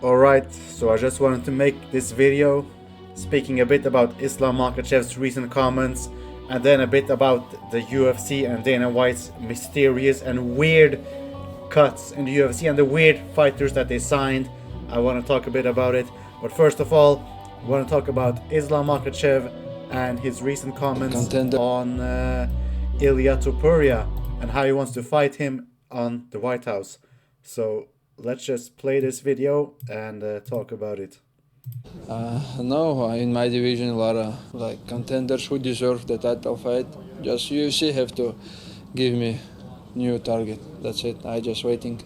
Alright, so I just wanted to make this video speaking a bit about Islam Makhachev's recent comments and then a bit about the UFC and Dana White's mysterious and weird cuts in the UFC and the weird fighters that they signed. I want to talk a bit about it, but first of all, I want to talk about Islam Makhachev and his recent comments on Ilia Topuria and how he wants to fight him on the White House. So let's just play this video and talk about it. No, in my division, a lot of contenders who deserve the title fight. Just UFC have to give me new target. That's it. I just waiting.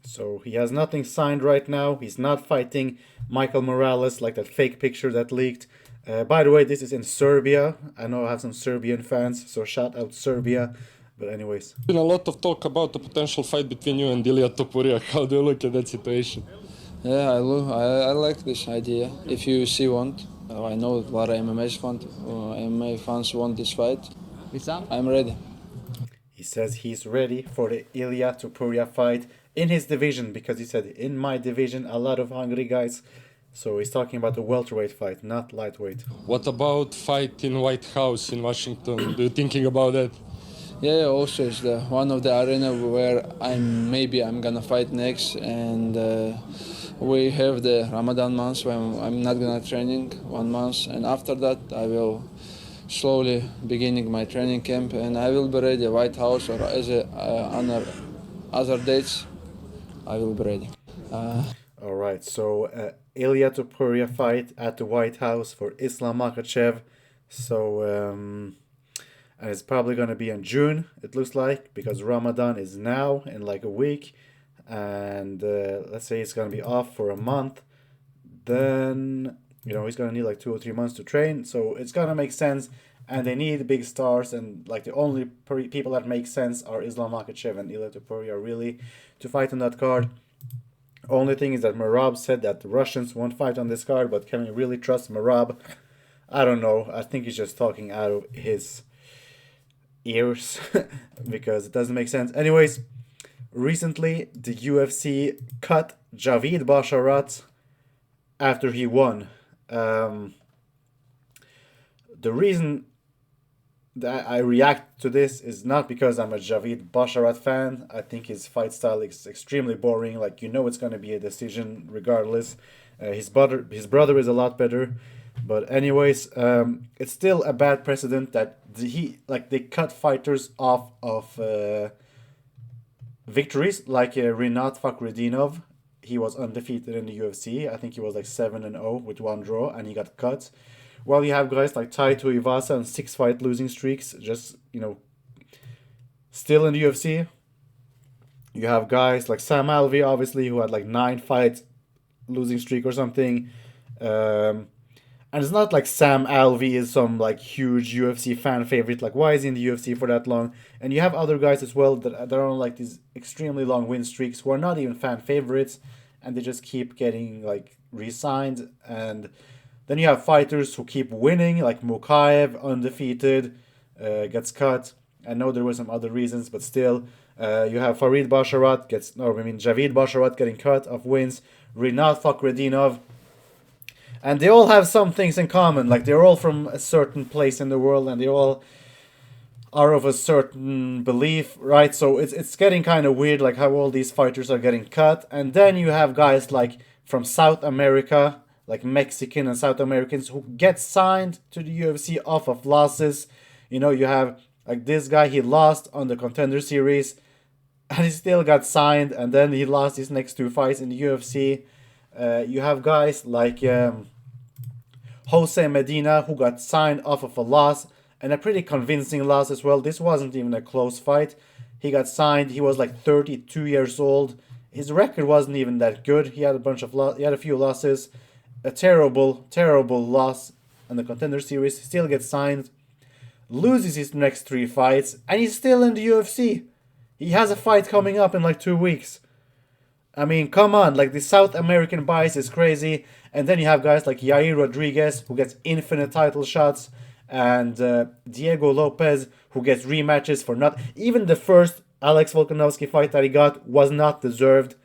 So he has nothing signed right now. He's not fighting Michael Morales like that fake picture that leaked. By the way, this is in Serbia. I know I have some Serbian fans, so shout out Serbia. But anyways. Been a lot of talk about the potential fight between you and Ilia Topuria. How do you look at that situation? Yeah, I like this idea. If UFC want, I know a lot of MMA fans want this fight. I'm ready. He says he's ready for the Ilia Topuria fight in his division because he said, in my division, a lot of hungry guys. So he's talking about the welterweight fight, not lightweight. What about fight in White House in Washington? Do you thinking about that? Yeah, also it's one of the arena where I'm gonna fight next, and we have the Ramadan month when I'm not gonna training 1 month, and after that I will slowly beginning my training camp, and I will be ready White House or as other dates. I will be ready. All right, so Ilia Topuria fight at the White House for Islam Makhachev. So and it's probably going to be in June, it looks like, because Ramadan is now in like a week. And let's say he's going to be off for a month. Then, he's going to need like 2 or 3 months to train. So it's going to make sense. And they need big stars. And like the only people that make sense are Islam Makhachev and Ilia Topuria really to fight on that card. Only thing is that Merab said that the Russians won't fight on this card. But can we really trust Merab? I don't know. I think he's just talking out of his ears because it doesn't make sense. Anyways, recently the UFC cut Javid Basharat after he won. The reason that I react to this is not because I'm a Javid Basharat fan. I think his fight style is extremely boring. Like, it's going to be a decision regardless. His brother is a lot better. But anyways, it's still a bad precedent that they cut fighters off of victories, like Rinat Fakhretdinov. He was undefeated in the UFC. I think he was like 7-0 with 1 draw, and he got cut. While you have guys like Tai Tuivasa and 6 fight losing streaks, just still in the UFC. You have guys like Sam Alvey, obviously, who had like 9 fights losing streak or something. And it's not like Sam Alvey is some like huge UFC fan favorite. Like, why is he in the UFC for that long? And you have other guys as well that are on like these extremely long win streaks who are not even fan favorites, and they just keep getting like re-signed. And then you have fighters who keep winning, like Makhachev, undefeated, gets cut. I know there were some other reasons, but still, you have Javid Basharat getting cut of wins. Rinat Fakhretdinov. And they all have some things in common. Like, they're all from a certain place in the world, and they all are of a certain belief, right? So it's getting kind of weird, like how all these fighters are getting cut. And then you have guys like from South America, like Mexican and South Americans, who get signed to the UFC off of losses. You have like this guy, he lost on the Contender Series, and he still got signed, and then he lost his next 2 fights in the UFC. You have guys like Jose Medina, who got signed off of a loss, and a pretty convincing loss as well. This wasn't even a close fight. He got signed. He was like 32 years old. His record wasn't even that good. He had a few losses. A terrible loss in the Contender Series. He still gets signed. Loses his next 3 fights, and he's still in the UFC. He has a fight coming up in like 2 weeks. I mean, come on, like the South American bias is crazy. And then you have guys like Yair Rodriguez, who gets infinite title shots, and Diego Lopez, who gets rematches for not even the first Alex Volkanovski fight that he got was not deserved.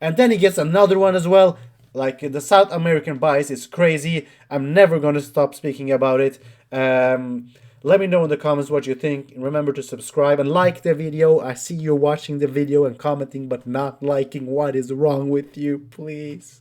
and then he gets another one as well. Like, the South American bias is crazy. I'm never gonna stop speaking about it. Let me know in the comments what you think. Remember to subscribe and like the video. I see you watching the video and commenting but not liking. What is wrong with you, please?